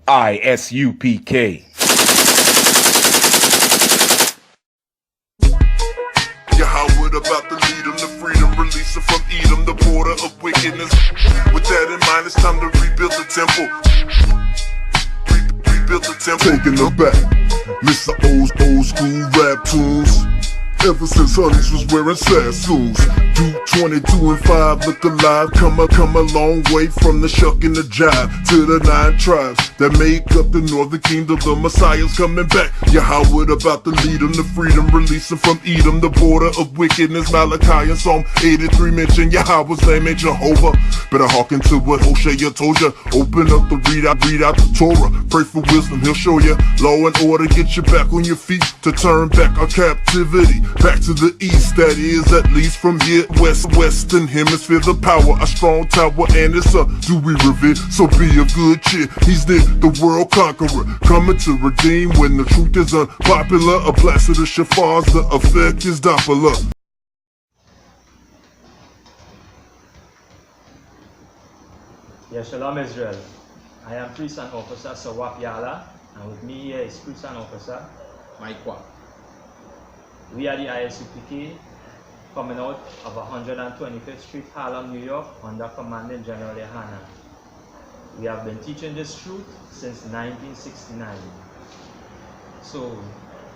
I.S.U.P.K. Yahweh about to lead them to freedom, release them from Edom, the border of wickedness. With that in mind, it's time to rebuild the temple. Rebuild the temple. Taking them back, listen to old school rap tunes. Ever since Honeys was wearing Sassoons. Do 22 and 5 look alive. Come a long way from the shuck and the jive to the 9 tribes that make up the northern kingdom. The Messiah's coming back. Yahweh about to lead them to freedom, release them from Edom, the border of wickedness. Malachi and Psalm 83 mention Yahweh's name ain't Jehovah. Better hearken to what Hosea told ya. Open up the read out the Torah. Pray for wisdom, he'll show ya. Law and order, get you back on your feet to turn back our captivity. Back to the east, that is at least from here. Western hemisphere, the power, a strong tower and its son. Do we revere? So be a good cheer. He's the world conqueror, coming to redeem when the truth is unpopular. A blast of the shafars, the effect is Doppler. Yes, Shalom Israel. I am Priest and Officer Sawap Yala, and with me here is Priest and Officer Mike Kwak. We are the I.S.U.P.K, coming out of 125th Street, Harlem, New York, under Commanding General YAHANNA. We have been teaching this truth since 1969. So,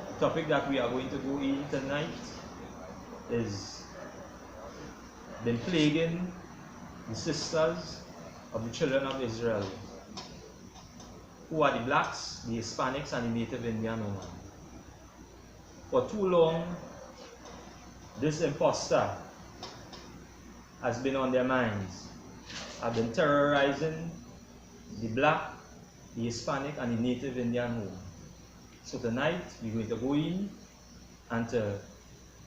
the topic that we are going to go in tonight is been plaguing the sisters of the children of Israel, who are the blacks, the Hispanics, and the Native Indian women. For too long, this imposter has been on their minds, have been terrorizing the black, the Hispanic, and the Native Indian women. So tonight, we're going to go in and to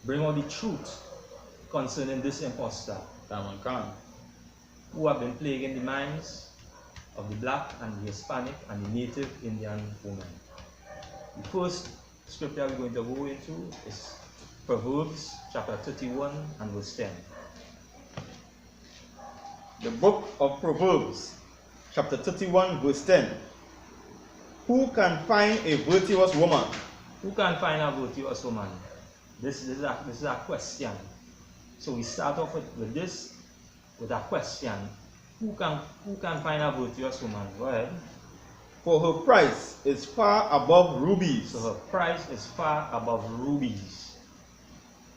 bring out the truth concerning this imposter, who have been plaguing the minds of the black and the Hispanic and the Native Indian women. The first scripture we're going to go into is Proverbs chapter 31 and verse 10. The book of Proverbs chapter 31 verse 10. Who can find a virtuous woman? Who can find a virtuous woman? This is a question. So we start off with a question. Who can find a virtuous woman? Go ahead. For her price is far above rubies. So her price is far above rubies.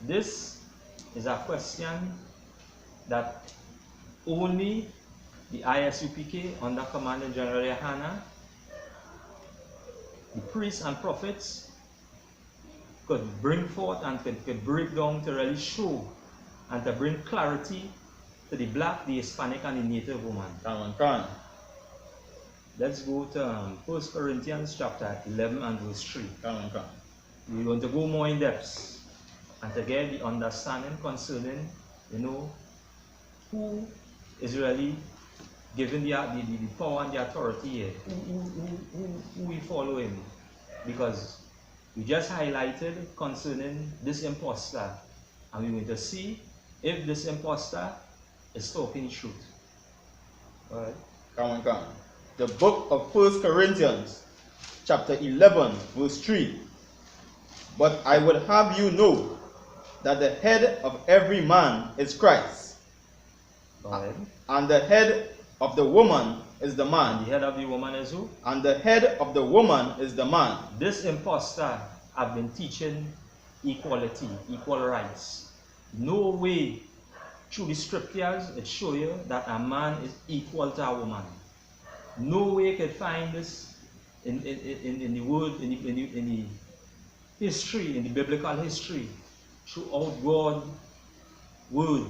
This is a question that only the I.S.U.P.K under Commanding General YAHANNA, the priests and prophets could bring forth and could break down to really show and to bring clarity to the black, the Hispanic, and the Native woman. Let's go to 1 Corinthians chapter 11 and verse 3. We're going to go more in depth and to get the understanding concerning, who is really given the power and the authority here. Who we follow him. Because we just highlighted concerning this imposter, and we're going to see if this imposter is talking truth. Alright. Come on. The book of 1 Corinthians chapter 11 verse 3. But I would have you know that the head of every man is Christ. And the head of the woman is the man. And the head of the woman is who? And the head of the woman is the man. This imposter have been teaching equality, equal rights. No way through the scriptures it show you that a man is equal to a woman. No way you can find this in the word, in the history, in the biblical history, throughout God's word,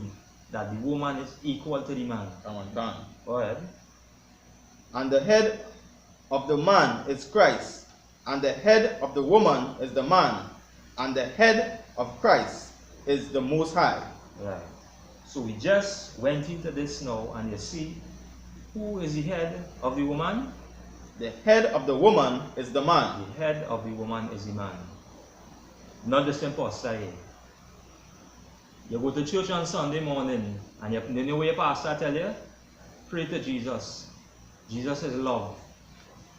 that the woman is equal to the man. Go ahead. And the head of the man is Christ, and the head of the woman is the man, and the head of Christ is the Most High. Right. So we just went into this now, and you see, who is the head of the woman? The head of the woman is the man. The head of the woman is the man. Not the imposter here. You go to church on Sunday morning, and you know what your pastor tell you? Pray to Jesus. Jesus is love.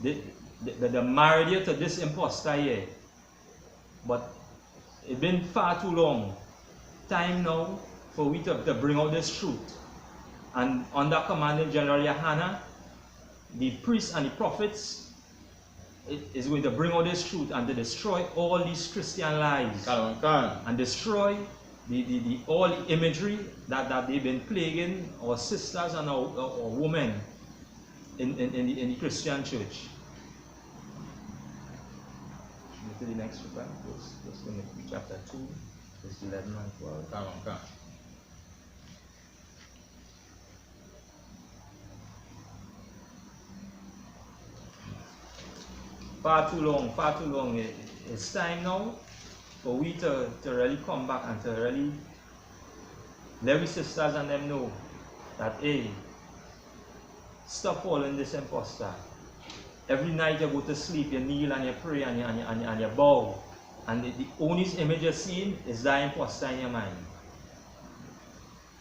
they married you to this imposter here. But it's been far too long. Time now for we to bring out this truth. And under command General Yahanna, the priests and the prophets is going to bring out this truth and to destroy all these Christian lies. And destroy all the imagery that they've been plaguing our sisters and our women in the Christian church. Go to the next scripture, verse Timothy chapter 2, verse 11 and 12. Far too long. It's time now for we to really come back and to really let we sisters and them know that, hey, stop following this imposter. Every night you go to sleep, you kneel and you pray and you bow. And the only image you're seeing is that imposter in your mind.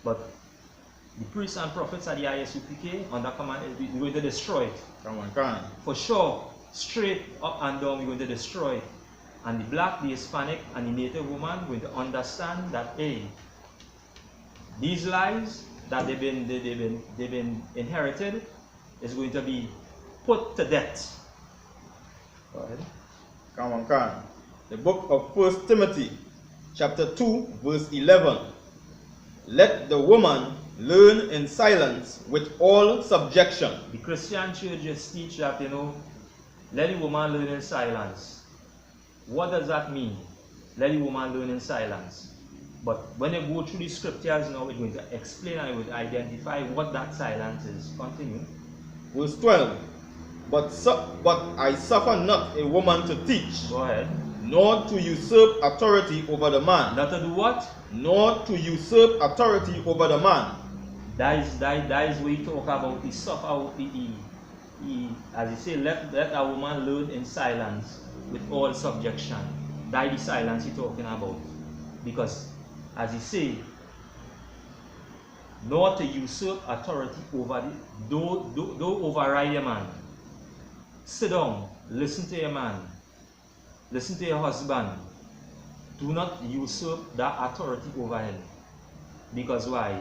But the priests and prophets at the I.S.U.P.K, under command, we're going to destroy it. For sure. Straight up and down, we're going to destroy it. And the black, the Hispanic, and the Native woman are going to understand that, hey, these lies that they've been inherited is going to be put to death. Go ahead. The book of 1 Timothy, chapter 2, verse 11. Let the woman learn in silence with all subjection. The Christian church just teach that, let the woman learn in silence. What does that mean? Let the woman learn in silence. But when you go through the scriptures now, we're going to explain and we're going to identify what that silence is. Continue. Verse 12. But I suffer not a woman to teach. Go ahead. Nor to usurp authority over the man. Not to do what? Nor to usurp authority over the man. That is what you talk about. He suffer as he say, let a woman learn in silence with all subjection. That is the silence he's talking about. Because, as he say, nor to usurp authority over the, don't override a man. Sit down, listen to your man, listen to your husband. Do not usurp that authority over him. Because why?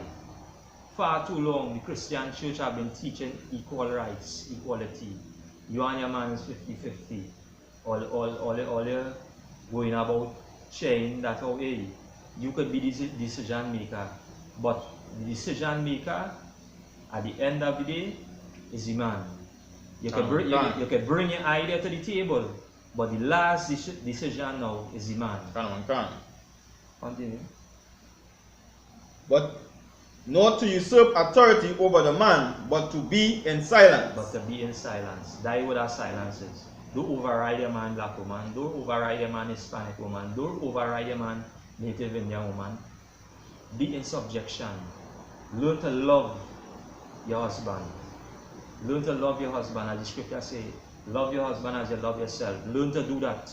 Far too long, the Christian church have been teaching equal rights, equality. You and your man is 50-50. All you're going about sharing that, oh, hey, you could be the decision maker. But the decision maker, at the end of the day, is the man. You can bring your idea to the table, but the last decision now is the man. Continue. But not to usurp authority over the man, but to be in silence. But to be in silence. That is what our silence is. Don't override a man, black woman. Don't override a man, Hispanic woman. Don't override a man, Native Indian woman. Be in subjection. Learn to love your husband. Learn to love your husband, as the scripture says. Love your husband as you love yourself. Learn to do that.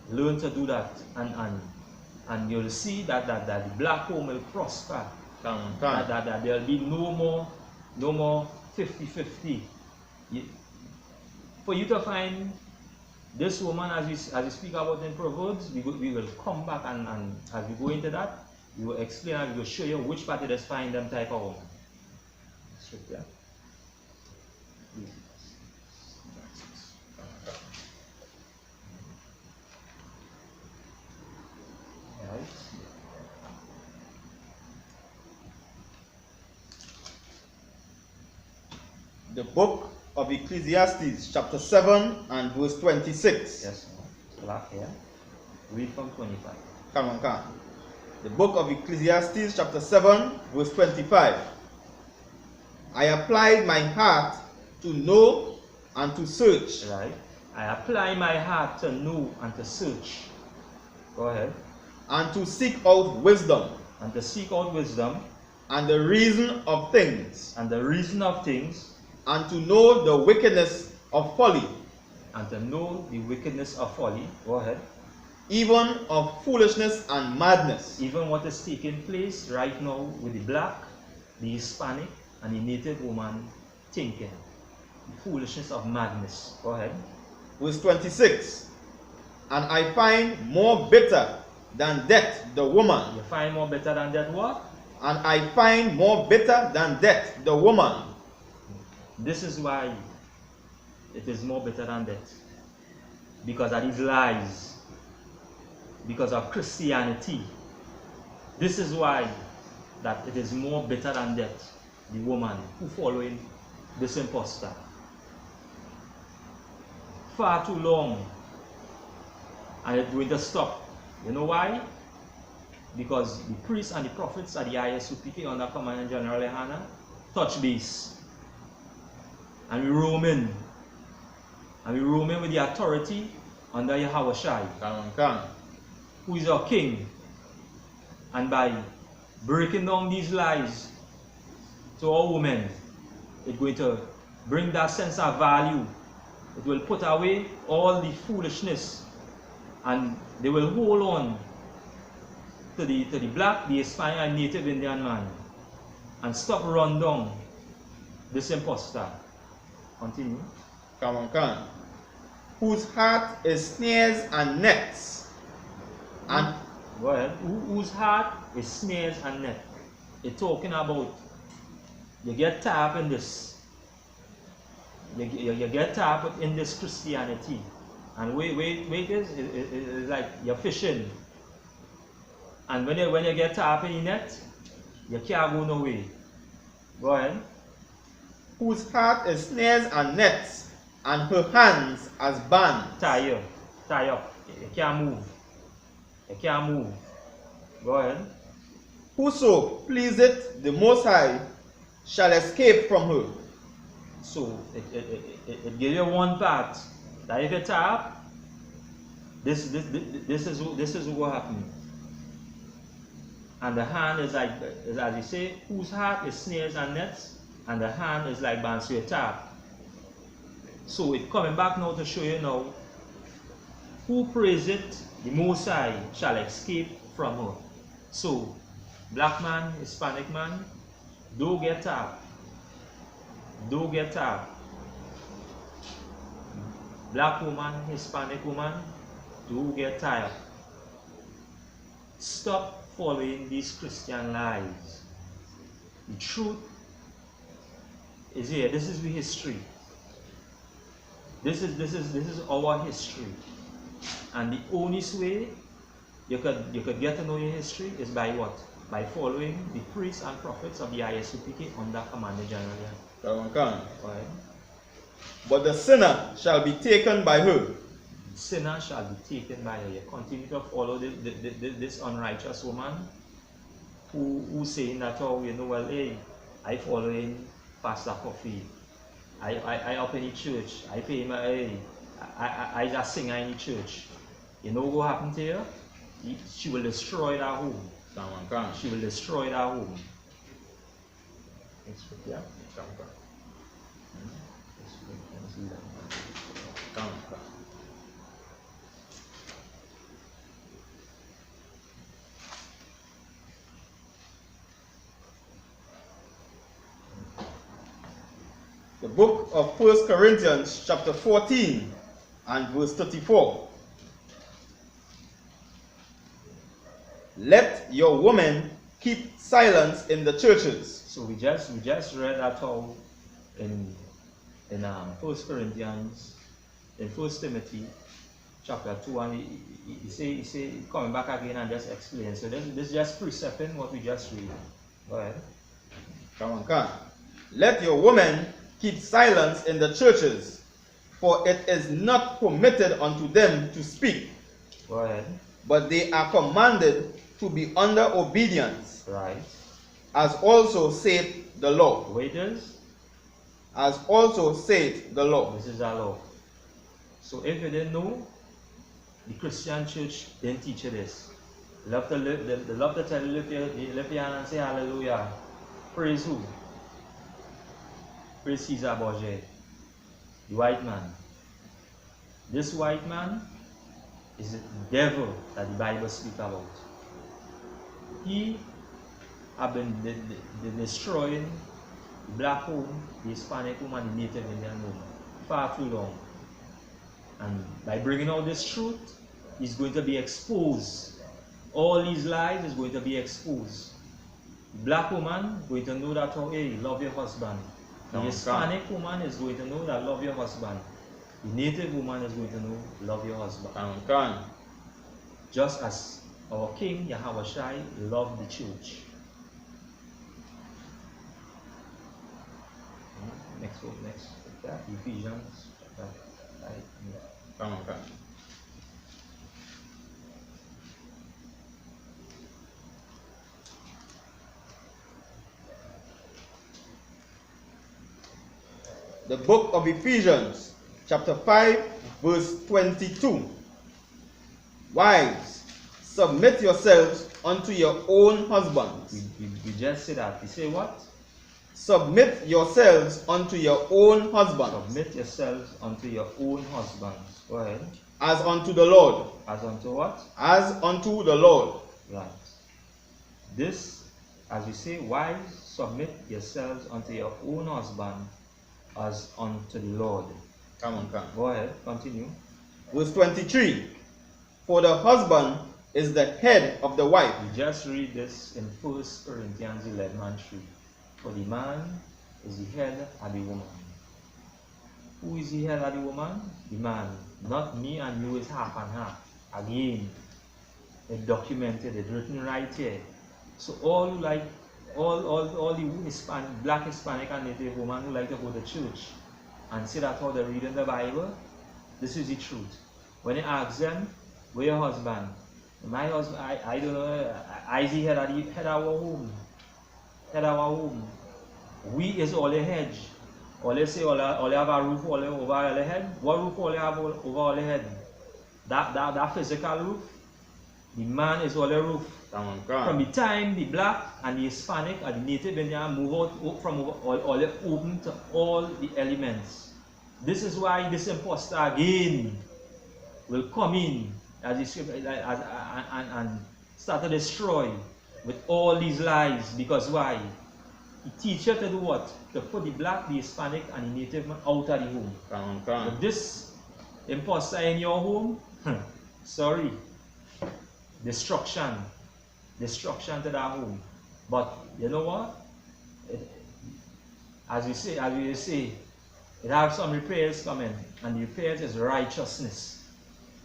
Learn to do that. And you'll see that the black home will prosper. That there'll be no more 50-50. For you to find this woman, as we speak about in Proverbs, we will come back and as we go into that, we will explain and we will show you which part it is find them type of woman. Scripture. The book of Ecclesiastes, chapter 7 and verse 26. Yes, black here. Read from 25. Come on. The book of Ecclesiastes, chapter 7, verse 25. I applied my heart to know and to search. Right. I apply my heart to know and to search. Go ahead. And to seek out wisdom. And to seek out wisdom. And the reason of things. And the reason of things. And to know the wickedness of folly. And to know the wickedness of folly. Go ahead. Even of foolishness and madness. Even what is taking place right now with the black, the Hispanic, and the Native woman thinking. the foolishness of madness. Go ahead. Verse 26. And I find more bitter than death the woman. You find more better than that what? And I find more bitter than death the woman. This is why it is more bitter than death. Because of these lies. Because of Christianity. This is why that it is more bitter than death. The woman who following this impostor. Far too long. And it's going to stop. You know why? Because the priests and the prophets at the I.S.U.P.K under Command General GEN.YAHANNA touch base. And we roam in. And we roam in with the authority under Yahweh, who is our king. And by breaking down these lies to our women, it's going to bring that sense of value. It will put away all the foolishness, and they will hold on to the black, the Hispanic and Native Indian man, and stop run down this impostor. Continue. Come on. Whose heart is snares and nets. And go ahead. Whose heart is snares and net. It's talking about you get tapped in this. You get tapped in this Christianity. And wait it's like you're fishing. And when you get tapped in the net, you can't go no way. Go ahead. Whose heart is snares and nets, and her hands as bands. Tie up. You can't move. You can't move. Go ahead. Whoso pleaseth the Most High shall escape from her. So it gives you one part that if you tap, this is what happens. And the hand is like, as you say, whose heart is snares and nets, and the hand is like bands to your tap. So it's coming back now to show you now, who praiseth the Most High shall escape from her. So, black man, Hispanic man, don't get tapped. Don't get tapped. Black woman, Hispanic woman, don't get tired. Stop following these Christian lies. The truth is here. This is the history. This is our history. And the only way you could get to know your history is by what? By following the priests and prophets of the I.S.U.P.K under Commander General. Right. But the sinner shall be taken by her. Sinner shall be taken by her. You continue to follow this unrighteous woman who saying that, oh, you know, well, hey, I following Pastor Coffee. I up in the church. I pay my, hey, I just sing in the church. You know what happened to her? She will destroy that home. She will destroy that home. Yeah. The book of 1 Corinthians chapter 14 and verse 34. Let your women keep silence in the churches. So we just read that all in 1 Corinthians, in 1 Timothy chapter 2, and he say coming back again and just explain. So this is just precepting what we just read. Go ahead. Come on. Let your women keep silence in the churches, for it is not permitted unto them to speak. Go ahead. But they are commanded to be under obedience. Right. As also saith the law. Waiters. As also saith the law. This is our law. So if you didn't know, the Christian church didn't teach you this. They love to tell you, lift your hand and say hallelujah. Praise who? Praise Caesar Borgia, the white man. This white man is the devil that the Bible speaks about. He have been destroying The black home, the Hispanic home, and the Native Indian home. Far too long. And by bringing out this truth, he's going to be exposed. All these lies is going to be exposed. The black woman is going to know that, oh, hey, love your husband. The Hispanic woman is going to know that love your husband. The Native woman is going to know love your husband. Just as our King Yahweh Shai loved the church. Next one, next. Ephesians chapter 5. The book of Ephesians, chapter 5, verse 22. Wives, submit yourselves unto your own husbands. We just said that. We say what? Submit yourselves unto your own husbands. Submit yourselves unto your own husbands. Go ahead. As unto the Lord. As unto what? As unto the Lord. Right. This, as we say, wives, submit yourselves unto your own husband as unto the Lord. Come on. Go ahead, continue. Verse 23. For the husband is the head of the wife. We just read this in 1 Corinthians 11:3. For the man is the head of the woman. Who is the head of the woman? The man. Not me and you is half and half. Again, it's documented, it's written right here. So all who like, all the Hispanic, black, Hispanic and Native women who like to go to church and say that's how they read in the Bible, this is the truth. When you ask them, where your husband? My husband, I don't know, I see head of our home. Head of our home. We is all the hedge. All they say, all they have a roof all over all the head. What roof all they have over all the head? That physical roof. The man is all the roof. From the time the black and the Hispanic and the Native Indian move out from all they open to all the elements. This is why this impostor again will come in as the scripture and start to destroy with all these lies. Because why? He teaches you to do what? To put the black, the Hispanic, and the Native man out of the home. But this impostor in your home, sorry, destruction to that home. But you know what? As we say, it has some repairs coming, and the repairs is righteousness.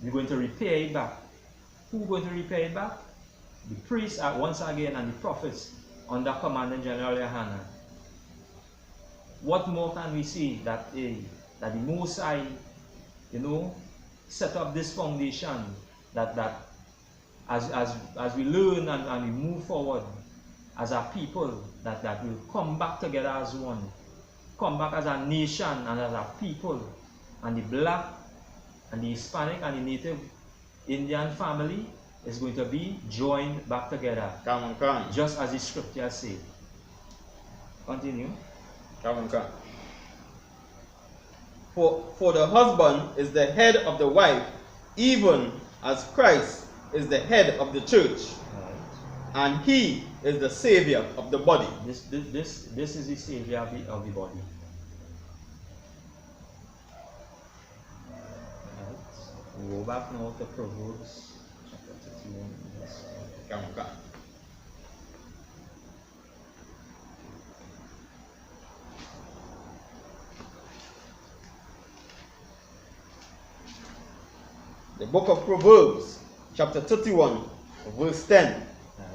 We're going to repair it back. Who's going to repair it back? The priests are once again and the prophets under Commandant General Yohanna. What more can we see that that the Most High, set up this foundation that as we learn and we move forward as a people, that will come back together as one, come back as a nation and as a people, and the black and the Hispanic and the Native Indian family is going to be joined back together. Come on. Just as the scriptures say. Continue. Come on. For the husband is the head of the wife, even as Christ is the head of the church, Right. and he is the savior of the body. This is the savior of the body. Right. We go back now to Proverbs chapter 31. Yes. Come on. The book of Proverbs, chapter 31, verse 10. Right.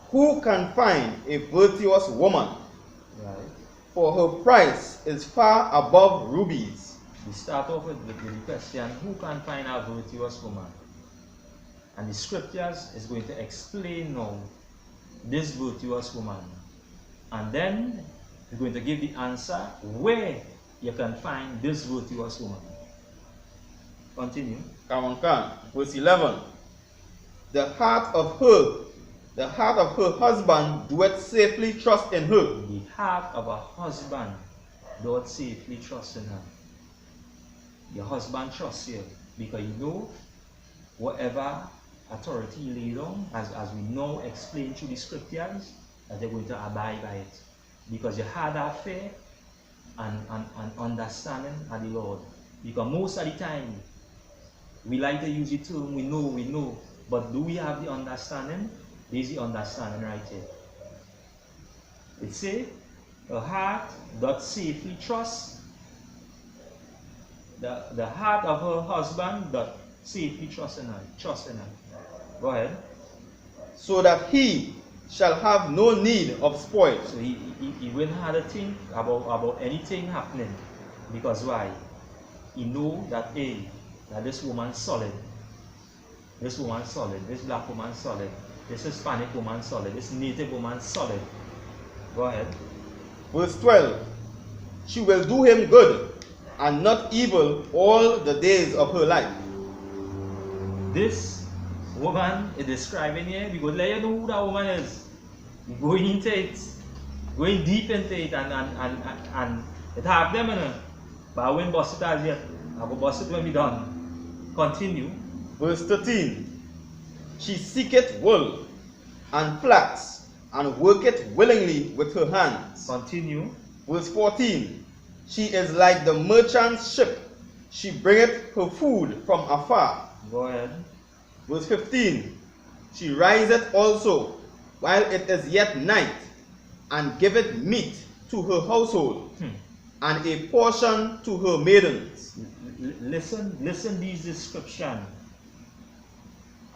Who can find a virtuous woman? Right. For her price is far above rubies. We start off with the question, who can find a virtuous woman? And the scriptures is going to explain now this virtuous woman. And then we're going to give the answer where you can find this virtuous woman. Continue. Come on. Verse 11. The heart of her husband doeth safely trust in her. The heart of a husband doth safely trust in her. Your husband trusts you because you know whatever authority you lay down, as we now explain through the scriptures, that they're going to abide by it. because you had that faith and understanding of the Lord. Because most of the time, we like to use the term, we know, but do we have the understanding? There's the understanding right here. It says, a heart doth safely trust. The heart of her husband doth safely trust in her. Go ahead. So that he shall have no need of spoil. So he wouldn't have to think about anything happening. Because why? He know that, hey, that this woman's solid. This woman's solid. This black woman's solid. This Hispanic woman's solid. This native woman's solid. Go ahead. Verse 12. She will do him good and not evil all the days of her life. This woman is describing here, because let you know who that woman is. Going into it, going deep into it, and it have them in it. But I won't bust it as yet. I will bust it when we done. Continue. Verse 13. She seeketh wool and flax, and worketh willingly with her hands. Continue. Verse 14. She is like the merchant's ship. She bringeth her food from afar. Go ahead. Verse 15. She riseth also while it is yet night, and giveth meat to her household, and a portion to her maidens. Listen these descriptions.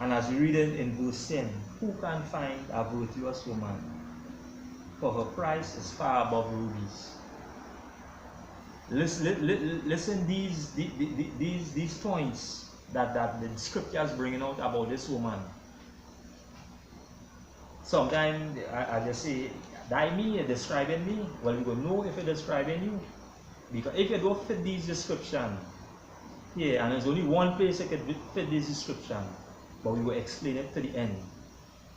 And as we read it in verse 10, who can find a virtuous woman? For her price is far above rubies. Listen these points that the scripture is bringing out about this woman. Sometimes I just say, that me, you're describing me. Well, we don't know if it's describing you. Because if you don't fit these descriptions, yeah, and there's only one place that can fit this description, but we will explain it to the end.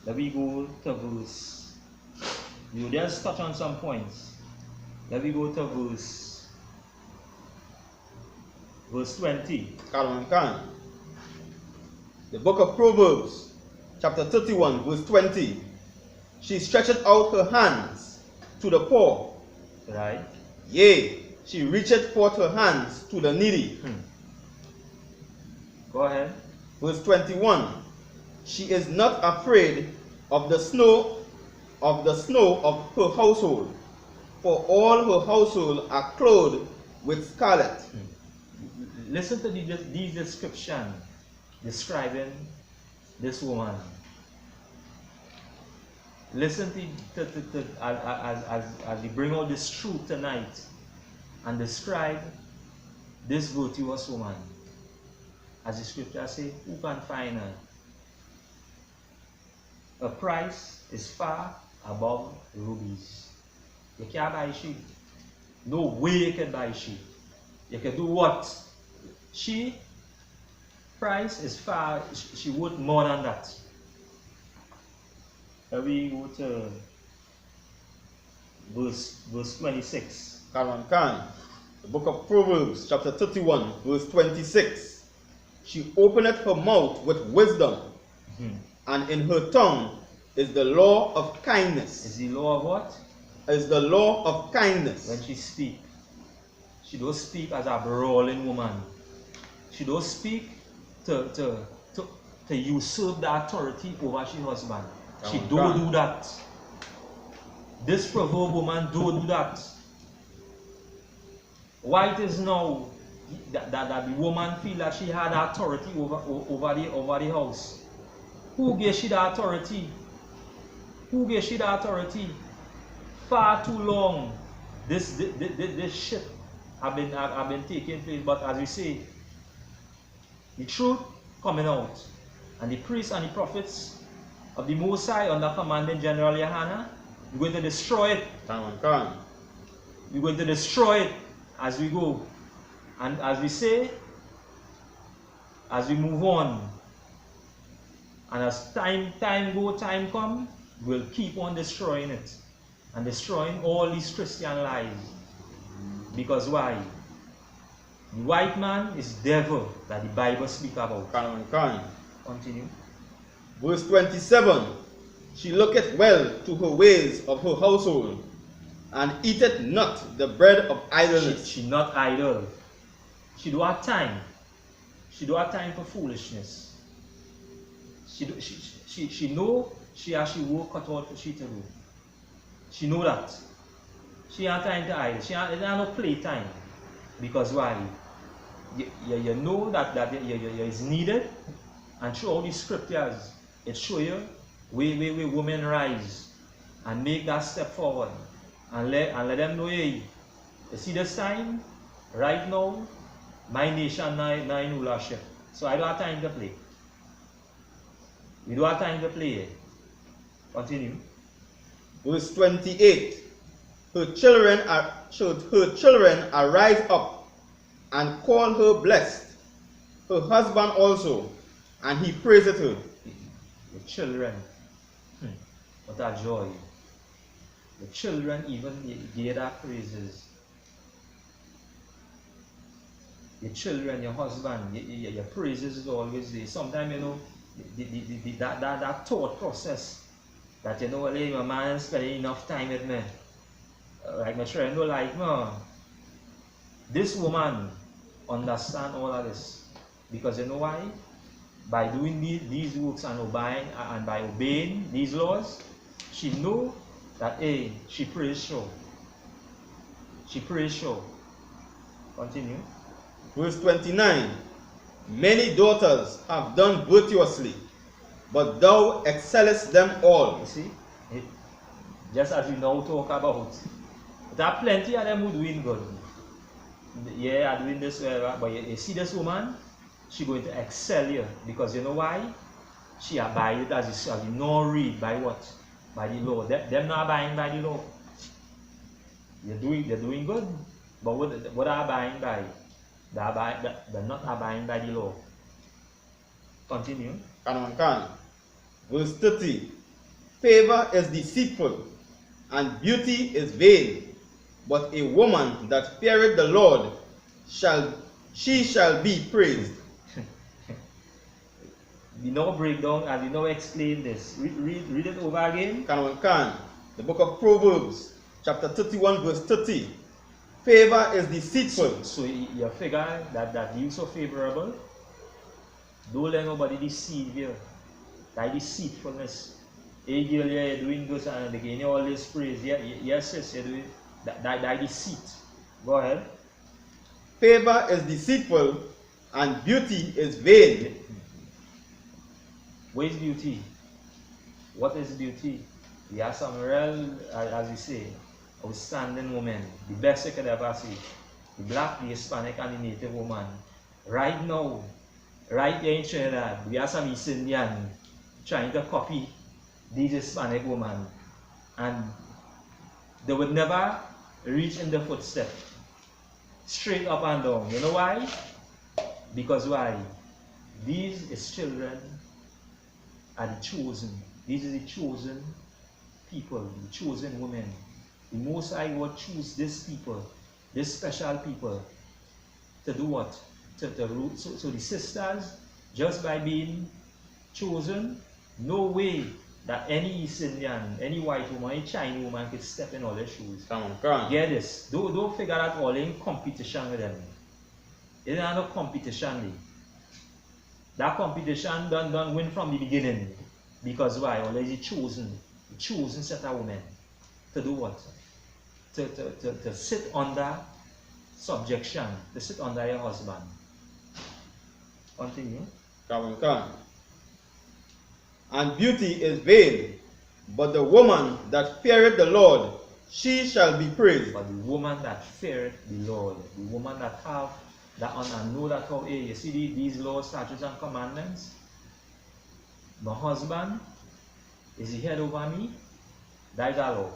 Let me go to verse. We will just touch on some points. Let me go to verse 20. The book of Proverbs, chapter 31, verse 20. She stretcheth out her hands to the poor. Right. Yea, she reacheth forth her hands to the needy. Go ahead. Verse 21. She is not afraid of the snow of her household, for all her household are clothed with scarlet. Listen to these descriptions describing this woman. Listen to as we bring out this truth tonight and describe this virtuous woman. As the scripture says, who can find her? Her price is far above rubies. You can't buy she. No way you can buy she. You can do what? She price is far, she worth more than that. We go to verse 26. The book of Proverbs, chapter 31, verse 26. She openeth her mouth with wisdom, and in her tongue is the law of kindness. Is the law of what? Is the law of kindness. When she speak, she don't speak as a brawling woman. She don't speak to usurp the authority over her husband. She don't do that. This proverb woman don't do that. Why it is now that the woman feel that she had authority over the house? Who gave she the authority? Who gave she the authority? Far too long this shit have been taking place, but as we say, the truth coming out, and the priests and the prophets of the Most High under commanding General Yahanna, we're going to destroy it. We're going to destroy it as we go. And as we say, as we move on, and as time come, we'll keep on destroying it. And destroying all these Christian lies. Because why? The white man is devil that the Bible speaks about. Continue. Verse 27. She looketh well to her ways of her household, and eateth not the bread of idleness. She not idle. She do have time. She do have time for foolishness. She know she actually work cut out for she to do. She know that. She have time to idle. She have no play time. Because why? You know that is needed, and through all the scriptures, it show you where women rise and make that step forward and let them know, hey, you see this time, right now, my nation now in rulership. So I don't have time to play. We don't have time to play. Continue. Verse 28. Her children arise up and call her blessed, her husband also, and he praiseth her. The children, what a joy. The children even gave their praises. Your children, your husband, your praises is always there. Sometimes, you know, that thought process that, you know, well, hey, my man is spending enough time with me. Like my friend, no, like, no. This woman understand all of this. Because you know why? By doing these works and by obeying these laws, she know that, hey, she prays sure. She prays sure. Continue. Verse 29. Many daughters have done virtuously, but thou excellest them all. You see? Just as we now talk about. There are plenty of them who doing good. Yeah, are doing this, but you see this woman, she's going to excel here. Because you know why? She abided, as you know, read by what? By the law. Them not abiding by the law. They're doing good. But what are abiding by? They're not abiding by the law. Continue. Verse 30. Favor is deceitful, and beauty is vain. But a woman that feareth the Lord, shall be praised. We now break down and we now explain this. Read it over again. The book of Proverbs, chapter 31, verse 30. Favor is deceitful. So you figure that you so favorable. Don't let nobody deceive you. That deceitfulness. Hey girl, you're doing this and they give you all this praise. Yes, you're doing that deceit. Go ahead. Favor is deceitful and beauty is vain. What is beauty? What is beauty? We have some real, as we say, outstanding women. The best you could ever see. The black, the Hispanic, and the native woman. Right now, right here in Trinidad, we have some East Indian trying to copy these Hispanic women. And they would never reach in the footstep. Straight up and down. You know why? Because why? These is children are the chosen. These are the chosen people, the chosen women. The Most High would choose these people, these special people, to do what? To root. So the sisters, just by being chosen, no way that any East Indian, any white woman, any Chinese woman could step in all their shoes. Come on. Get this. Don't figure that all in competition with them. It's not no competition there. That competition don't win from the beginning. Because why? Always the chosen set of women. To do what? To sit under subjection. To sit under your husband. Continue. Come. And beauty is vain, but the woman that feareth the Lord, she shall be praised. But the woman that feareth the Lord, the woman that have that and know that how, hey, you see these laws, statutes, and commandments. My husband is the head over me. That is our law.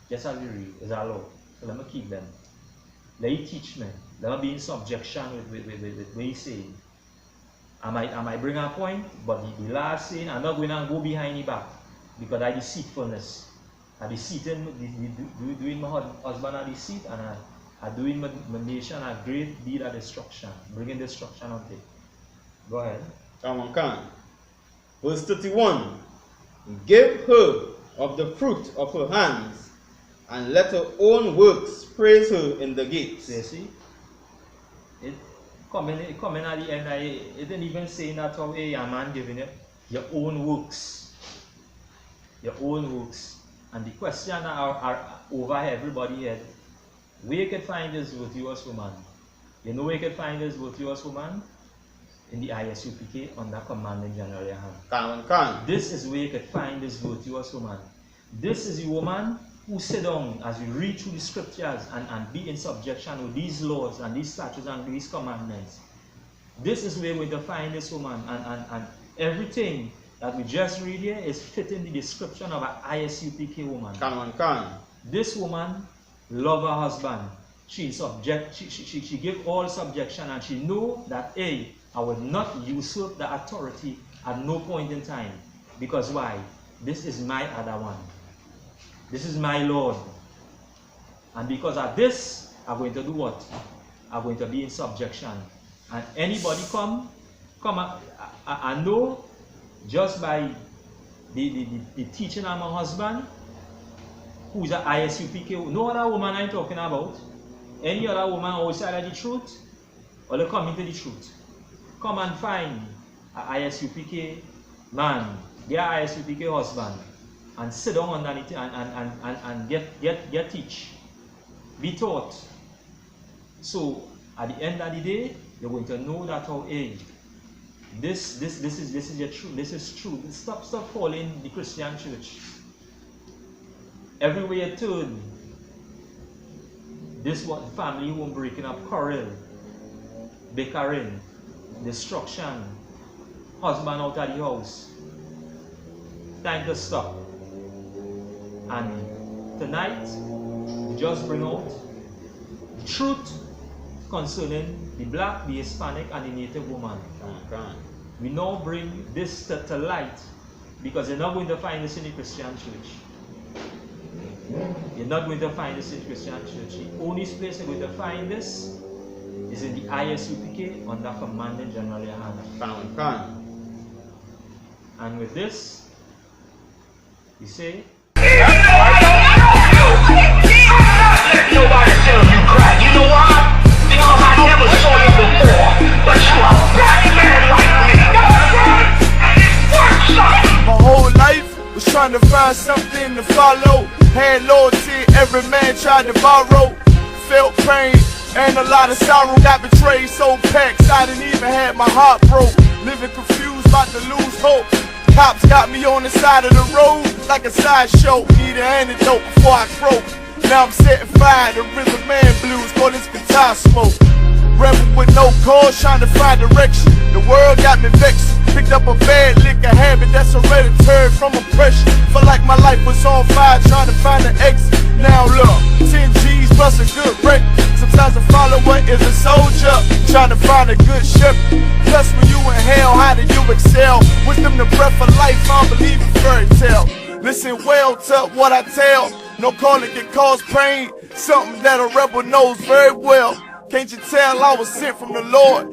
Just as we read, is our law. So let me keep them. Let you teach me. Let me be in subjection with what he saying. I might bring a point, but the last saying, I'm not going to go behind the back. Because I deceitfulness. I deceiving, doing my husband a deceit, and I doing my nation a great deed of destruction. Bringing destruction on it. Go ahead. Come. Verse 31. Give her of the fruit of her hands, and let her own works praise her in the gates. So you see, it coming at the end, it didn't even say that how a man giving it your own works. Your own works. And the question are over everybody's head, where you can find this virtuous woman? You know where you can find this virtuous woman? In the I.S.U.P.K. under Commanding General Yahanna. This is where you can find this virtuous woman. This is the woman who sit down as we read through the scriptures and be in subjection with these laws and these statutes and these commandments. This is where we're going to find this woman, and everything that we just read here is fitting the description of an I.S.U.P.K. woman. This woman love her husband. She give all subjection, and she know that I will not usurp the authority at no point in time. Because why? This is my other one. This is my Lord. And because of this, I'm going to do what? I'm going to be in subjection. And anybody come, I know just by the teaching of my husband, who's an I.S.U.P.K. No other woman I'm talking about. Any other woman outside of the truth, or they come into the truth. Come and find an I.S.U.P.K. man, their I.S.U.P.K. husband, and sit down underneath and get teach. Be taught. So at the end of the day, you're going to know that how this is your truth. This is true. Stop calling the Christian church. Everywhere you turn, this what family home breaking up, quarrel, bickering, destruction, husband out of the house. Time to stop. And tonight, we just bring out the truth concerning the black, the Hispanic, and the Native woman. We now bring this to light, because you're not going to find this in the Christian church. You're not going to find this in the Christian church. The only place you're going to find this is in the I.S.U.P.K. under Commanding General Yahanna. And with this, we say, nobody tell you cry. You know why? Because I never saw you before. But you are a black man like me. And it works out. My whole life was trying to find something to follow. Had loyalty, every man tried to borrow. Felt pain and a lot of sorrow. Got betrayed, so packed, I didn't even have my heart broke. Living confused, about to lose hope. Cops got me on the side of the road like a sideshow. Need an antidote before I croak. Now I'm setting fire to rhythm man blues, call this guitar smoke. Rebel with no cause, trying to find direction. The world got me vexed. Picked up a bad liquor habit that's hereditary from oppression. Felt like my life was on fire, trying to find an exit. Now look, 10 G's plus a good wreck. Sometimes a follower is a soldier, trying to find a good ship. Plus when you in hell, how do you excel? Wisdom the breath of life, I don't believe in fairy tale. Listen well to what I tell. No calling can cause pain, something that a rebel knows very well. Can't you tell I was sent from the Lord?